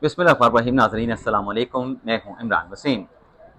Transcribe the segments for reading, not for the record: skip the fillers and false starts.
बिस्मिल्लाहिर्रहमानिर्रहीम। नाज़रीन अस्सलाम वालेकुम, मैं हूँ इमरान वसीम।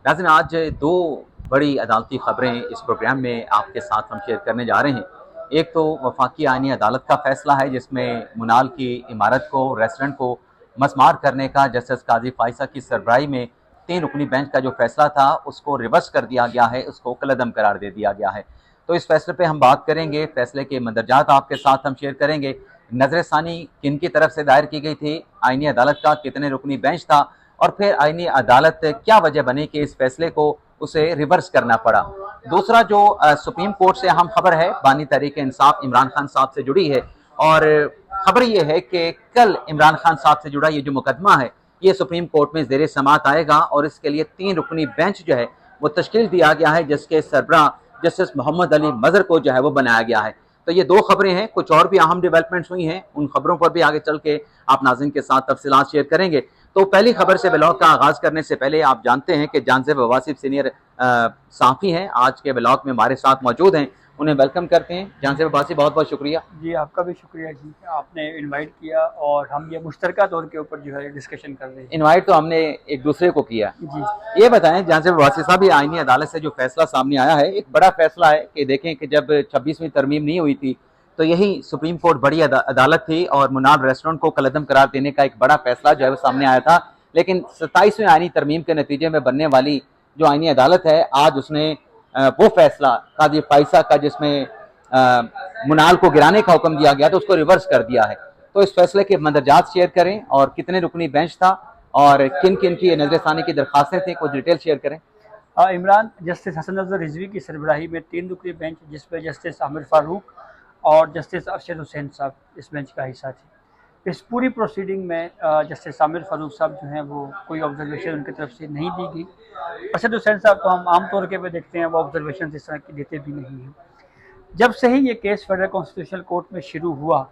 नाज़रीन, आज दो बड़ी अदालती ख़बरें इस प्रोग्राम में आपके साथ हम शेयर करने जा रहे हैं। एक तो वफाकी आईनी अदालत का फ़ैसला है जिसमें मुनाल की इमारत को, रेस्टोरेंट को मसमार करने का जस्टिस काजी फ़ाइसा की सरबराही में 3 रुकनी बेंच का जो फ़ैसला था उसको रिवर्स कर दिया गया है, उसको कलअदम करार दे दिया गया है। तो इस फैसले पे हम बात करेंगे, फैसले के मंदरजात आपके साथ हम शेयर करेंगे। नजरसानी किन की तरफ से दायर की गई थी, आईनी अदालत का कितने रुकनी बेंच था, और फिर आईनी अदालत क्या वजह बनी कि इस फैसले को उसे रिवर्स करना पड़ा। दूसरा जो सुप्रीम कोर्ट से अहम खबर है, बानी तहरीक इंसाफ इमरान खान साहब से जुड़ी है, और खबर यह है कि कल इमरान खान साहब से जुड़ा ये जो मुकदमा है ये सुप्रीम कोर्ट में ज़ेर समात आएगा, और इसके लिए 3 रुकनी बेंच जो है वो तश्कील दिया गया है, जिसके सरबराह जस्टिस मोहम्मद अली मजहर को जो है वो बनाया गया है। तो ये दो खबरें हैं, कुछ और भी अहम डेवलपमेंट्स हुई हैं, उन खबरों पर भी आगे चल के आप नाज़रीन के साथ तफसीलात शेयर करेंगे। तो पहली खबर से ब्लॉग का आगाज करने से पहले आप जानते हैं कि जानजेब वासिफ सीनियर साफ़ी हैं, आज के ब्लॉग में हमारे साथ मौजूद हैं, उन्हें वेलकम करते हैं। जानजेब वासिफ, बहुत बहुत शुक्रिया। जी, आपका भी शुक्रिया जी, आपने इनवाइट किया और हम ये मुश्तरका तौर के ऊपर जो है डिस्कशन कर रहे हैं। इनवाइट तो हमने एक दूसरे को किया। जी, ये बताएं जानजेब वासिफ साहब, ये आईनी अदालत से जो फैसला सामने आया है एक बड़ा फैसला है कि देखें कि जब 26वीं तरमीम नहीं हुई थी तो यही सुप्रीम कोर्ट बड़ी अदालत थी और मुनाल रेस्टोरेंट को कलअदम करार देने का एक बड़ा फैसला जो है वो सामने आया था। लेकिन 27वीं आईनी तरमीम के नतीजे में बनने वाली जो आईनी अदालत है, आज उसने वो फैसला काजी फाइसा का जिसमें मुनाल को गिराने का हुक्म दिया गया था उसको रिवर्स कर दिया है। तो इस फैसले के मंदरजात शेयर करें और कितने रुकनी बेंच था और किन किन की नजरसानी की दरखास्तें थी, कुछ डिटेल शेयर करें। इमरान, जस्टिस हसन अजहर रिजवी की सरबराही में 3 रुकनी बेंच, जिसमें जस्टिस आमिर फारूक और जस्टिस अरशद हुसैन साहब इस बेंच का हिस्सा थे। इस पूरी प्रोसीडिंग में जस्टिस आमिर फारूक साहब जो हैं वो कोई ऑब्जर्वेशन उनकी तरफ से नहीं दी गई। अरशद हुसैन साहब तो हम आम तौर पे देखते हैं वो ऑब्जर्वेशन इस तरह की देते भी नहीं हैं। जब से ही ये केस फेडरल कॉन्स्टिट्यूशनल कोर्ट में शुरू हुआ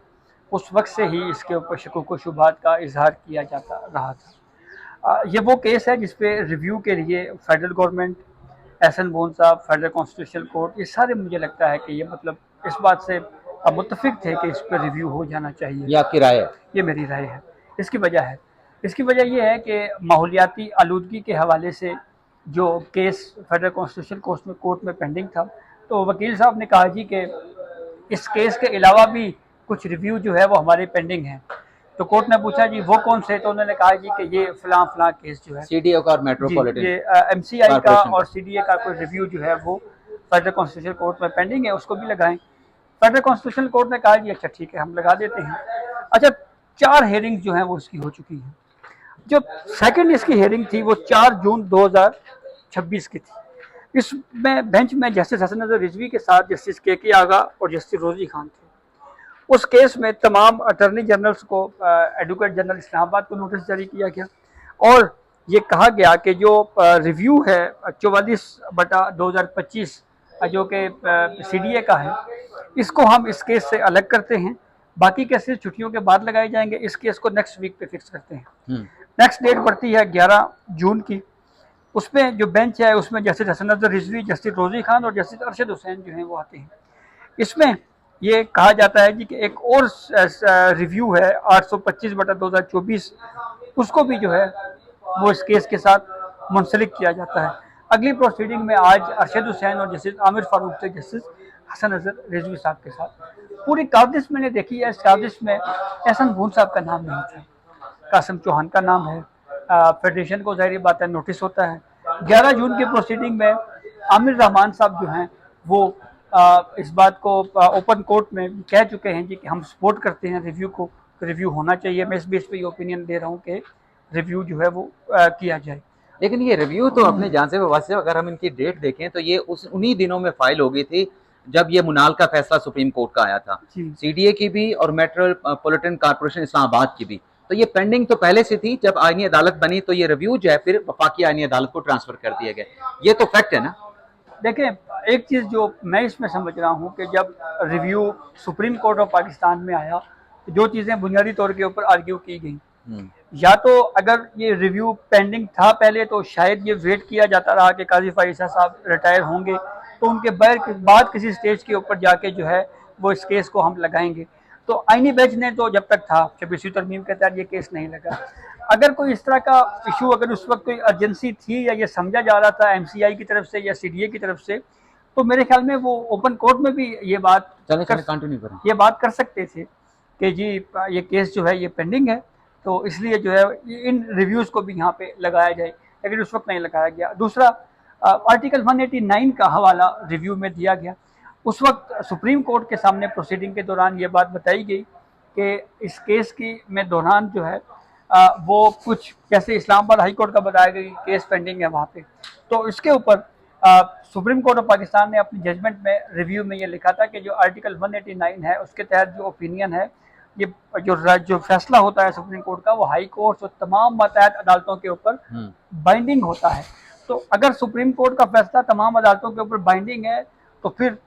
उस वक्त से ही इसके ऊपर शकूक व शुबहात का इजहार किया जाता रहा था। ये वो केस है जिस पे रिव्यू के लिए फेडरल गवर्नमेंट, एहसन बोन साहब, फेडरल कॉन्स्टिट्यूशनल कोर्ट, ये सारे मुझे लगता है कि ये मतलब इस बात से मुत्तफिक थे कि इस पर रिव्यू हो जाना चाहिए। ये आपकी राय है? ये मेरी राय है। इसकी वजह है इसकी वजह यह है कि माहौलियाती आलूदगी के हवाले से जो केस फेडरल कॉन्स्टिट्यूशनल कोर्ट में पेंडिंग था, तो वकील साहब ने कहा जी कि इस केस के अलावा भी कुछ रिव्यू जो है वो हमारे पेंडिंग हैं। तो कोर्ट ने पूछा जी वो कौन से, तो उन्होंने कहा जी कि ये फलां फलां केस जो है सीडीओ का और जी, मेट्रोपॉलिटन ये एमसीआई का कॉर्पोरेशन और का। सीडीए का कोई रिव्यू जो है वो फेडरल कॉन्स्टिट्यूशनल कोर्ट में पेंडिंग है, उसको भी लगाएं। फेडरल कॉन्स्टिट्यूशनल कोर्ट ने कहा जी अच्छा ठीक है, हम लगा देते हैं। अच्छा, 4 हेयरिंग जो हैं वो इसकी हो चुकी हैं। जो सेकंड इसकी हेयरिंग थी वो 4 जून 2026 की थी। इसमें बेंच में जस्टिस हसन अजहर रिजवी के साथ जस्टिस के आगा और जस्टिस रोजी खान थे। उस केस में तमाम अटर्नी जनरल्स को, एडवोकेट जनरल इस्लामाबाद को नोटिस जारी किया गया और ये कहा गया कि जो रिव्यू है 44/2025 जो कि सीडीए का है, इसको हम इस केस से अलग करते हैं। बाकी केसेस छुट्टियों के बाद लगाए जाएंगे, इस केस को नेक्स्ट वीक पे फिक्स करते हैं। नेक्स्ट डेट पड़ती है 11 जून की। उसमें जो बेंच है उसमें जस्टिस हसन अजहर रिजवी, जस्टिस रोजी खान और जस्टिस अरशद हुसैन जो हैं वो आते हैं। इसमें ये कहा जाता है जी कि एक और रिव्यू है 825/2024, उसको भी जो है वो इस केस के साथ मुंसलिक किया जाता है। अगली प्रोसीडिंग में आज अरशद हुसैन और जस्टिस आमिर फारूक से जस्टिस हसन अजहर रिजवी साहब के साथ पूरी काबिश मैंने देखी है। इस काबिश में एहसन बोन साहब का नाम नहीं था, कासिम चौहान का नाम है। फेडरेशन को ज़ाहिर बात है नोटिस होता है। 11 जून की प्रोसीडिंग में आमिर रहमान साहब जो हैं वो इस बात को ओपन कोर्ट में कह चुके हैं जी कि हम सपोर्ट करते हैं रिव्यू को, रिव्यू होना चाहिए। मैं इस बेस पे ये ओपिनियन दे रहा हूँ कि रिव्यू जो है वो किया जाए। लेकिन ये रिव्यू तो अपने जान से वासिफ, अगर हम इनकी डेट देखें तो ये उस उन्हीं दिनों में फाइल हो गई थी जब ये मुनाल का फैसला सुप्रीम कोर्ट का आया था, सीडीए की भी और मेट्रोपॉलिटन कॉर्पोरेशन इस्लामाबाद की भी। तो ये पेंडिंग तो पहले से थी, जब आईनी अदालत बनी तो ये रिव्यू जो है फिर वफाकी आईनी अदालत को ट्रांसफर कर दिया गया। ये तो फैक्ट है ना। देखें, एक चीज़ जो मैं इसमें समझ रहा हूँ कि जब review supreme court of Pakistan में आया, जो चीज़ें बुनियादी तौर के ऊपर आर्ग्यू की गई, या तो अगर ये रिव्यू पेंडिंग था पहले तो शायद ये वेट किया जाता रहा कि काजी फाइसा साहब रिटायर होंगे तो उनके बाद किसी स्टेज के ऊपर जाके जो है वो इस केस को हम लगाएंगे। तो आईनी बेंच ने तो जब तक था 26वीं तरमीम के तहत ये केस नहीं लगा। अगर कोई इस तरह का इशू, अगर उस वक्त कोई अर्जेंसी थी या ये समझा जा रहा था MCI की तरफ से या CDA की तरफ से, तो मेरे ख्याल में वो ओपन कोर्ट में भी ये बात कर सकते थे कि जी ये केस जो है ये पेंडिंग है, तो इसलिए जो है इन रिव्यूज़ को भी यहाँ पे लगाया जाए, लेकिन उस वक्त नहीं लगाया गया। दूसरा, आर्टिकल 189 का हवाला रिव्यू में दिया गया। उस वक्त सुप्रीम कोर्ट के सामने प्रोसीडिंग के दौरान ये बात बताई गई कि इस केस की में दौरान जो है वो कुछ, जैसे इस्लामाबाद हाई कोर्ट का बताया गया केस पेंडिंग है वहाँ पे, तो इसके ऊपर सुप्रीम कोर्ट ऑफ पाकिस्तान ने अपनी जजमेंट में रिव्यू में ये लिखा था कि जो आर्टिकल 189 है उसके तहत जो ओपिनियन है, ये जो फैसला होता है सुप्रीम कोर्ट का, वो हाई कोर्ट और तमाम मातहत अदालतों के ऊपर बाइंडिंग होता है। तो अगर सुप्रीम कोर्ट का फैसला तमाम अदालतों के ऊपर बाइंडिंग है, तो फिर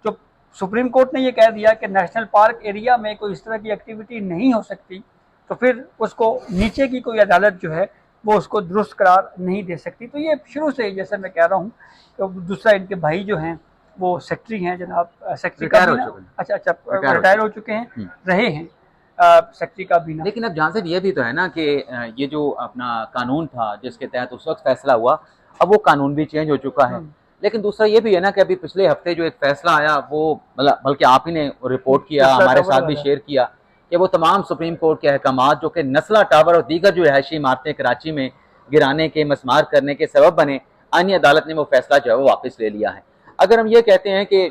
जो सुप्रीम कोर्ट ने ये कह दिया कि नेशनल पार्क एरिया में कोई इस तरह की एक्टिविटी नहीं हो सकती, तो फिर उसको नीचे की कोई अदालत जो है वो उसको दुरुस्त करार नहीं दे सकती। तो ये शुरू से, जैसे मैं कह रहा हूँ, तो दूसरा इनके भाई जो हैं वो सेक्रेटरी हैं, जनाब सेक्रेटरी का भी ना, अच्छा रिटायर हो चुके हैं, रहे हैं सेक्रेटरी का भी ना। लेकिन अब जहाँ से ये भी तो है ना कि ये जो अपना कानून था जिसके तहत उस वक्त फैसला हुआ, अब वो कानून भी चेंज हो चुका है। लेकिन दूसरा ये भी है ना कि अभी पिछले हफ्ते जो एक फैसला आया, वो मतलब बल्कि आप ही ने रिपोर्ट किया, हमारे साथ भी शेयर किया, कि वो तमाम सुप्रीम कोर्ट के अहकामात जो कि नस्ला टावर और दीगर जो रिहायशी इमारतें कराची में गिराने के, मस्मार करने के सबब बने, आईनी अदालत ने वो फैसला जो है वो वापस ले लिया है। अगर हम ये कहते हैं कि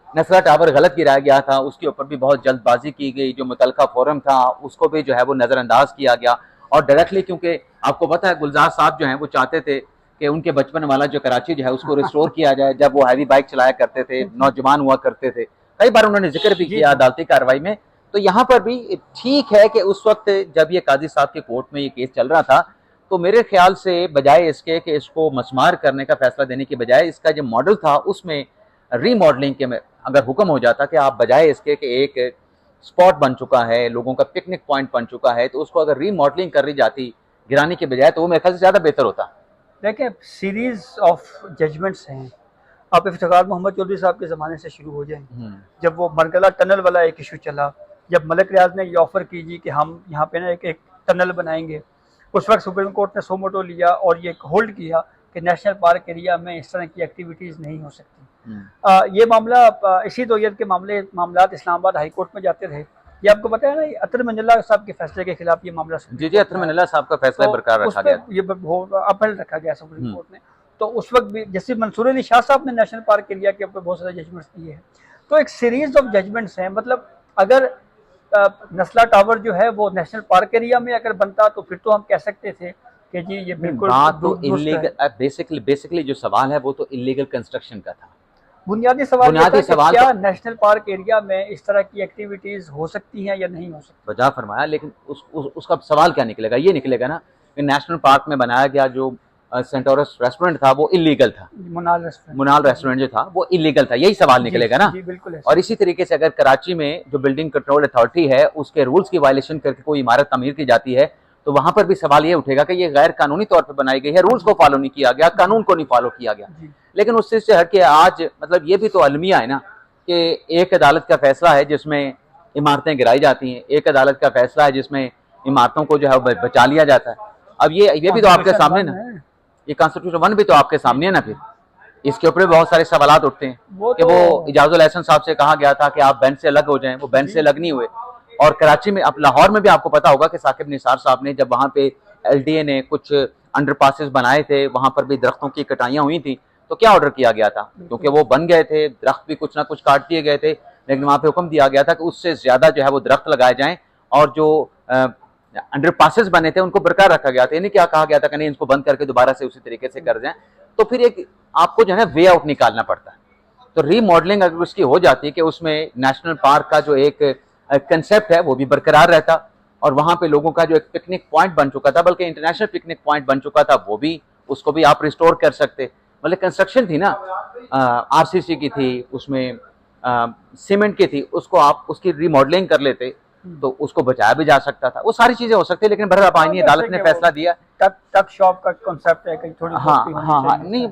नस्ला टावर गलत गिराया गया था, उसके ऊपर भी बहुत जल्दबाजी की गई, जो मुतलका फोरम था उसको भी जो है वो नज़रअंदाज किया गया, और डायरेक्टली, क्योंकि आपको पता है गुलजार साहब जो हैं वो चाहते थे कि उनके बचपन वाला जो कराची जो है उसको रिस्टोर किया जाए, जब वो हैवी बाइक चलाया करते थे, नौजवान हुआ करते थे, कई बार उन्होंने जिक्र भी किया अदालती कार्रवाई में। तो यहाँ पर भी ठीक है कि उस वक्त जब ये काजी साहब के कोर्ट में ये केस चल रहा था, तो मेरे ख्याल से बजाय इसके कि इसको मस्मार करने का फैसला देने के बजाय, इसका जो मॉडल था उसमें रीमॉडलिंग के में अगर हुक्म हो जाता कि आप बजाय इसके कि एक स्पॉट बन चुका है, लोगों का पिकनिक पॉइंट बन चुका है, तो उसको अगर रीमॉडलिंग कर दी जाती गिराने के बजाय, तो वो मेरे ख्याल से ज़्यादा बेहतर होता। देखिए, सीरीज ऑफ जजमेंट्स हैं, आप इफ्तिखार मोहम्मद चौधरी साहब के ज़माने से शुरू हो जाएं, जब वो मरकला टनल वाला एक इशू चला, जब मलिक रियाज ने ये ऑफ़र की जी कि हम यहाँ पे ना एक टनल बनाएंगे, उस वक्त सुप्रीम कोर्ट ने सो मोटो लिया और ये होल्ड किया कि नेशनल पार्क एरिया में इस तरह की एक्टिविटीज़ नहीं हो सकती। ये मामला, इसी दौर के मामलात इस्लामाबाद हाई कोर्ट में जाते रहे। ये आपको पता है ना, अतर मंजला साहब के फैसले के खिलाफ ये मामला, जी अतर मंजला साहब का फैसला बरकरार रखा गया, ये अपील रखा गया सुप्रीम कोर्ट ने। तो उस वक्त भी जस्टिस मंसूर अली शाह साहब ने नेशनल पार्क एरिया के ऊपर बहुत सारे जजमेंट्स दिए हैं। तो एक सीरीज ऑफ जजमेंट्स हैं, मतलब अगर नस्ला टावर जो है वो नेशनल पार्क एरिया में अगर बनता, तो फिर तो हम कह सकते थे कि जी ये बिल्कुल बात तो इलीगल, बेसिकली जो सवाल है वो तो इलीगल कंस्ट्रक्शन का था। बुनियादी सवाल क्या नेशनल पार्क एरिया में इस तरह की एक्टिविटीज हो सकती हैं या नहीं हो सकती, वजह फरमाया। लेकिन उसका सवाल क्या निकलेगा, ये निकलेगा ना कि नेशनल पार्क में बनाया गया जो सेंटोरस रेस्टोरेंट था वो इलीगल था, मुनाल रेस्टोरेंट जो था वो इलीगल था, यही सवाल निकलेगा ना। बिल्कुल। और इसी तरीके से अगर कराची में जो बिल्डिंग कंट्रोल अथॉरिटी है उसके रूल्स की वायलेशन करके कोई इमारत तमीर की जाती है, तो वहां पर भी सवाल ये उठेगा कि ये गैर कानूनी तौर पर बनाई गई है, रूल्स को फॉलो नहीं किया गया, कानून को नहीं फॉलो किया गया। लेकिन उससे से हट के आज मतलब ये भी तो अलमिया है ना कि एक अदालत का फैसला है जिसमें इमारतें गिराई जाती हैं, एक अदालत का फैसला है जिसमें इमारतों को जो है बचा लिया जाता है। अब ये भी तो आपके सामने ना, ये कॉन्स्टिट्यूशन 1 भी तो आपके सामने है ना, फिर इसके ऊपर बहुत सारे सवाल उठते हैं कि वो इजाजुल एहसन साहब से कहा गया था कि आप बेंच से अलग हो जाएं, वो बेंच से अलग नहीं हुए। और कराची में, अब लाहौर में भी आपको पता होगा कि साकिब निसार साहब ने जब वहाँ पे LDA ने कुछ अंडरपासेस बनाए थे, वहाँ पर भी दरख्तों की कटाइयाँ हुई थी, तो क्या ऑर्डर किया गया था, क्योंकि वो बन गए थे, दरख्त भी कुछ ना कुछ काट दिए गए थे, लेकिन वहाँ पे हुक्म दिया गया था कि उससे ज्यादा जो है वो दरख्त लगाए जाएं, और जो अंडरपासेस बने थे उनको बरकरार रखा गया था। यानी क्या कहा गया था कि नहीं, इसको बंद करके दोबारा से उसी तरीके से कर जाएं। तो फिर एक आपको जो है वे आउट निकालना पड़ता है। तो रीमॉडलिंग अगर उसकी हो जाती है कि उसमें नेशनल पार्क का जो एक कंसेप्ट है वो भी बरकरार रहता, और वहां पे लोगों का जो एक पिकनिक पॉइंट बन चुका था, बल्कि इंटरनेशनल पिकनिक पॉइंट बन चुका था, वो भी, उसको भी आप रिस्टोर कर सकते। मतलब कंस्ट्रक्शन थी ना, RCC की थी, उसमें सीमेंट की थी, उसको आप उसकी रीमॉडलिंग कर लेते तो उसको बचाया भी जा सकता था। वो सारी चीजें हो सकती है, लेकिन बहरहाल आईनी अदालत ने फैसला दिया। टक शॉप का कांसेप्ट है कहीं थोड़ी, हाँ, नहीं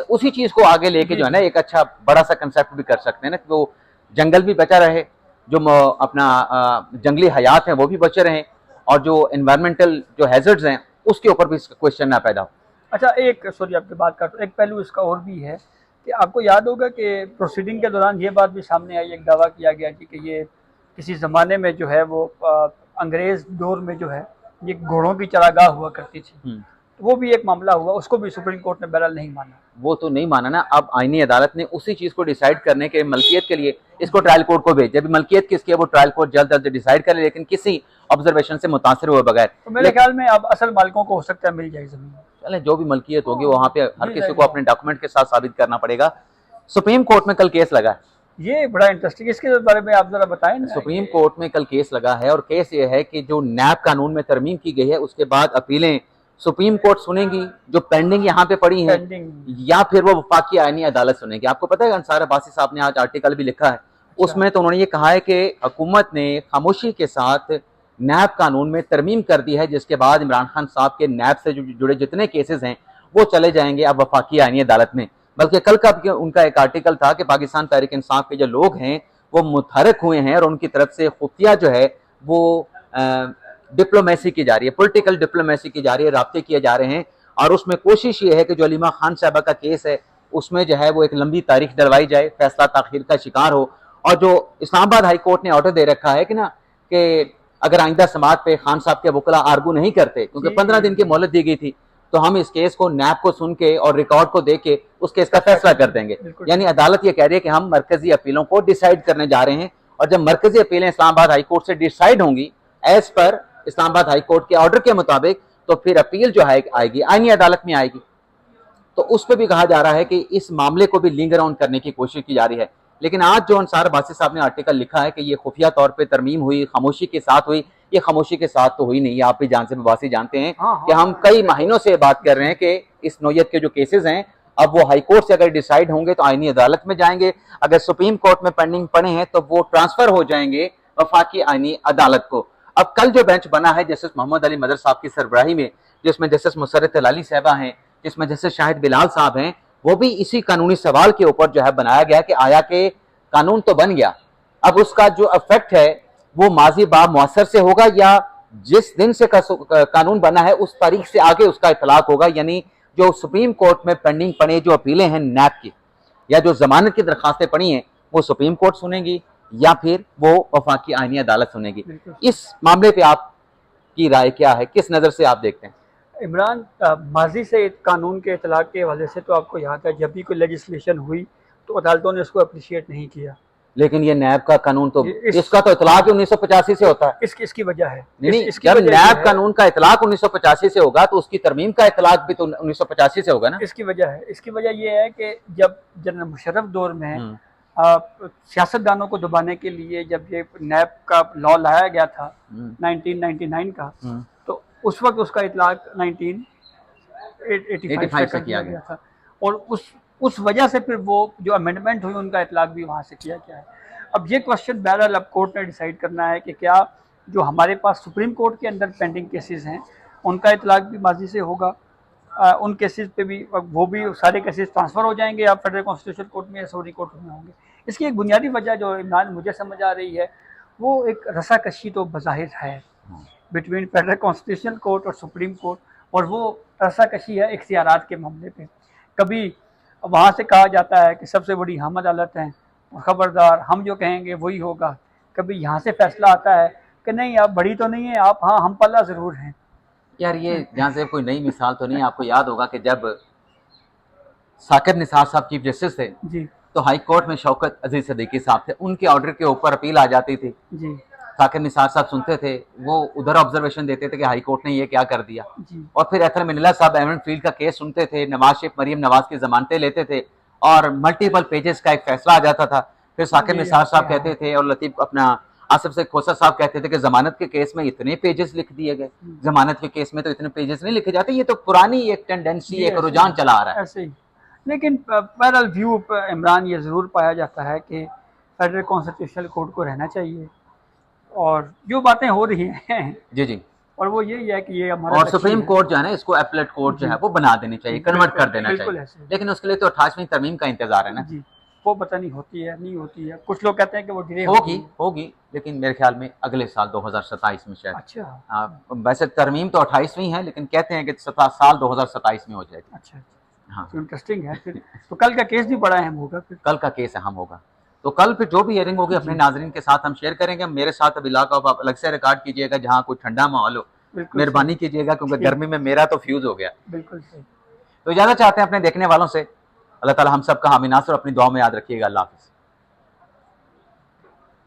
उसी चीज को आगे लेके जो है ना एक अच्छा बड़ा सा कंसेप्ट भी कर सकते हैं ना, कि वो जंगल भी बचा रहे, जो अपना जंगली हयात हैं वो भी बचे रहें, और जो एनवायरमेंटल जो हैजर्ड्स हैं उसके ऊपर भी क्वेश्चन ना पैदा हो। अच्छा, एक सॉरी आपकी बात काट, एक पहलू इसका और भी है कि आपको याद होगा कि प्रोसीडिंग के दौरान ये बात भी सामने आई, एक दावा किया गया कि ये किसी ज़माने में जो है वो अंग्रेज़ दौर में जो है ये घोड़ों की चरागाह हुआ करती थी, तो वो भी एक मामला हुआ, उसको भी सुप्रीम कोर्ट ने बहरहाल नहीं माना। वो तो नहीं माना ना। अब आईनी अदालत ने उसी चीज को डिसाइड करने के मलकियत के लिए इसको ट्रायल कोर्ट को भेजा। अभी मलकियत किसकी है वो ट्रायल कोर्ट जल्द अज डिसाइड करे, लेकिन किसी ऑब्जर्वेशन से मुतासर हुए बगैर। तो मेरे ख्याल में अब असल मालिकों को हो सकता है मिल जाए जमीन। चले, जो भी मलकियत होगी वहां पे हर किसी को अपने डॉक्यूमेंट के साथ साबित करना पड़ेगा। सुप्रीम कोर्ट में कल केस लगा है, ये बड़ा इंटरेस्टिंग, इसके बारे में आप जरा बताएं। सुप्रीम कोर्ट में कल केस लगा है, और केस ये है कि जो नैब कानून में तरमीम की गई है उसके बाद अपीलें सुप्रीम कोर्ट सुनेगी जो पेंडिंग यहाँ पे पड़ी हैं, या फिर वो वफाकी आईनी अदालत सुनेगी। आपको पता है अंसार अब्बासी साहब ने आज आर्टिकल भी लिखा है, उसमें तो उन्होंने ये कहा है कि हुकूमत ने खामोशी के साथ नैब कानून में तरमीम कर दी है, जिसके बाद इमरान खान साहब के नैब से जुड़े जितने केसेस हैं वो चले जाएंगे अब वफाकी आईनी अदालत में। बल्कि कल का उनका एक आर्टिकल था कि पाकिस्तान तहरीक इंसाफ के जो लोग हैं वो मुतहरक हुए हैं और उनकी तरफ से खुफिया जो है वो डिप्लोमेसी की जा रही है, पॉलिटिकल डिप्लोमेसी की जा रही है, राब्ते किए जा रहे हैं। और उसमें कोशिश ये है कि जो अलीमा खान साहबा का केस है उसमें जो है वो एक लंबी तारीख डलवाई जाए, फैसला ताखीर का शिकार हो। और जो इस्लामाबाद हाई कोर्ट ने ऑर्डर दे रखा है कि ना कि अगर आइंदा समात पे खान साहब के वकला आर्गू नहीं करते, क्योंकि 15 दिन की मोहलत दी गई थी, तो हम इस केस को नैब को सुन के और रिकॉर्ड को देख के उस केस का फैसला कर देंगे। यानी अदालत ये कह रही है कि हम मरकजी अपीलों को डिसाइड करने जा रहे हैं, और जब मरकजी अपीलें इस्लामाबाद हाई कोर्ट से डिसाइड होंगी as per Islamabad High Court के ऑर्डर के मुताबिक, तो फिर अपील जो है आएगी आईनी अदालत में आएगी। तो उस पर भी कहा जा रहा है कि इस मामले को भी लिंगर ऑन करने की कोशिश की जा रही है। लेकिन आज जो अंसार अब्बासी साहब ने आर्टिकल लिखा है कि ये खुफिया तौर पे तरमीम हुई, खामोशी के साथ हुई, ये खामोशी के साथ तो हुई नहीं। आप भी जान से अब्बासी जानते हैं कि हम कई महीनों से बात कर रहे हैं कि इस नौयत के जो केसेस हैं अब वो हाई कोर्ट से अगर डिसाइड होंगे तो आईनी अदालत में जाएंगे, अगर सुप्रीम कोर्ट में पेंडिंग पड़े हैं तो वो ट्रांसफर हो जाएंगे वफाकी आईनी अदालत को। अब कल जो बेंच बना है जस्टिस मोहम्मद अली मदर साहब की सरबराही में, जिसमें जस्टिस मुसर्रत लाली साहबा हैं, जिसमें जस्टिस शाहिद बिलाल साहब हैं, वो भी इसी कानूनी सवाल के ऊपर जो है बनाया गया कि आया कि कानून तो बन गया, अब उसका जो इफेक्ट है वो माजी बा मुअस्सर से होगा या जिस दिन से कानून बना है उस तारीख से आगे उसका इतलाक होगा। यानी जो सुप्रीम कोर्ट में पेंडिंग पड़े जो अपीलें हैं नैब की या जो जमानत की दरखास्तें पड़ी हैं वो सुप्रीम कोर्ट सुनेगी या फिर वो वफाकी आईनी अदालत सुनेगी। इस मामले पे आपकी राय क्या है, किस नज़र से आप देखते हैं? इमरान, माजी से कानून के इतलाक के हवाले से तो आपको याद है जब भी कोई लेजिस्लेशन हुई तो अदालतों ने उसको अप्रिशिएट नहीं किया, लेकिन ये नैब का कानून तो इसका तो इतलाक 1985 से होता है। इसकी वजह है नहीं, जब नैब कानून का इतलाक 1985 से होगा तो उसकी तरमीम का इतलाक भी तो 1985 से होगा ना। इसकी वजह ये है कि जब जनरल मुशर्रफ दौर में सियासतदानों को दबाने के लिए जब ये नैब का लॉ लाया गया था 1999 का, तो उस वक्त उसका इतलाक 1985 से किया गया था, और उस वजह से फिर वो जो अमेंडमेंट हुई उनका इतलाक भी वहाँ से किया गया है। अब ये क्वेश्चन बहरहाल अब कोर्ट ने डिसाइड करना है कि क्या जो हमारे पास सुप्रीम कोर्ट के अंदर पेंडिंग केसेस हैं उनका इतलाक भी माजी से होगा, उन केसेस पे भी वो भी सारे केसेस ट्रांसफ़र हो जाएंगे या फेडरल कॉन्स्टिट्यूशन कोर्ट में या सऊदी कोर्ट में होंगे। इसकी एक बुनियादी वजह जो इमरान मुझे समझ आ रही है वो एक रसाकशी तो बज़ाहिर है बिटवीन फेडरल कॉन्स्टिट्यूशन कोर्ट और सुप्रीम कोर्ट, और वो रसाकशी है इख्तियारात के मामले पे। कभी वहाँ से कहा जाता है कि सबसे बड़ी हम अदालत हैं और ख़बरदार हम जो कहेंगे वही होगा, कभी यहाँ से फैसला आता है कि नहीं आप बड़ी तो नहीं है आप, हाँ हम पल्ला ज़रूर हैं। यार ये जहाँ से कोई नई मिसाल तो नहीं, आपको याद होगा कि जब साकिब निसार साहब चीफ जस्टिस थे जी, तो हाई कोर्ट में शौकत अजीज सिद्दीकी साहब थे, उनके ऑर्डर के ऊपर अपील आ जाती थी जी, साकिब निसार साहब सुनते थे, वो उधर ऑब्जर्वेशन देते थे कि हाई कोर्ट ने ये क्या कर दिया जी। और फिर एथर मिनिला साहब एमन फील्ड का केस सुनते थे, नवाज शरीफ मरियम नवाज की जमानतें लेते थे और मल्टीपल पेजेस का एक फैसला आ जाता था। फिर साकिब निसार साहब कहते थे और लतीफ अपना आसिफ से खोसा साहब कहते थे कि जमानत के केस में इतने पेजेस लिख दिए गए, जमानत के केस में तो इतने पेजेस नहीं लिखे जाते, ये तो पुरानी एक टेंडेंसी एक रुझान चला आ रहा है ऐसे ही। लेकिन पैरल व्यू इमरान ये ज़रूर पाया जाता है कि फेडरल कॉन्स्टिट्यूशनल कोर्ट को रहना चाहिए और जो बातें हो रही हैं जी जी, और वो यही है कि ये हमारा और सुप्रीम कोर्ट जो है ना इसको एपलेट कोर्ट जो है वो बना देनी चाहिए, कन्वर्ट कर देना चाहिए, लेकिन उसके लिए तो 28वीं तरमीम का इंतजार है ना जी। वो पता नहीं होती है नहीं होती है, कुछ लोग कहते हैं कि वो डिले होगी, लेकिन मेरे ख्याल में अगले साल 2027 में शायद। अच्छा वैसे तरमीम तो 28वीं है, लेकिन कहते हैं कि साल 2027 में हो जाएगी। अच्छा हाँ, तो इंटरेस्टिंग है फिर। तो कल का केस भी बड़ा अहम होगा फिर। कल का केस अहम होगा। तो कल फिर जो भी हियरिंग होगी अपने नाजरीन के साथ हम शेयर करेंगे। मेरे साथ अब इलाका आप अलग से रिकॉर्ड कीजिएगा, जहाँ कोई ठंडा माहौल हो, मेहरबानी कीजिएगा, क्योंकि गर्मी में मेरा तो फ्यूज हो गया। बिल्कुल सही। तो इजाजत चाहते हैं अपने देखने वालों से। अल्लाह ताला हम सबका हामी नासर अपनी दुआ में याद रखिएगा। अल्लाह हाफिज़।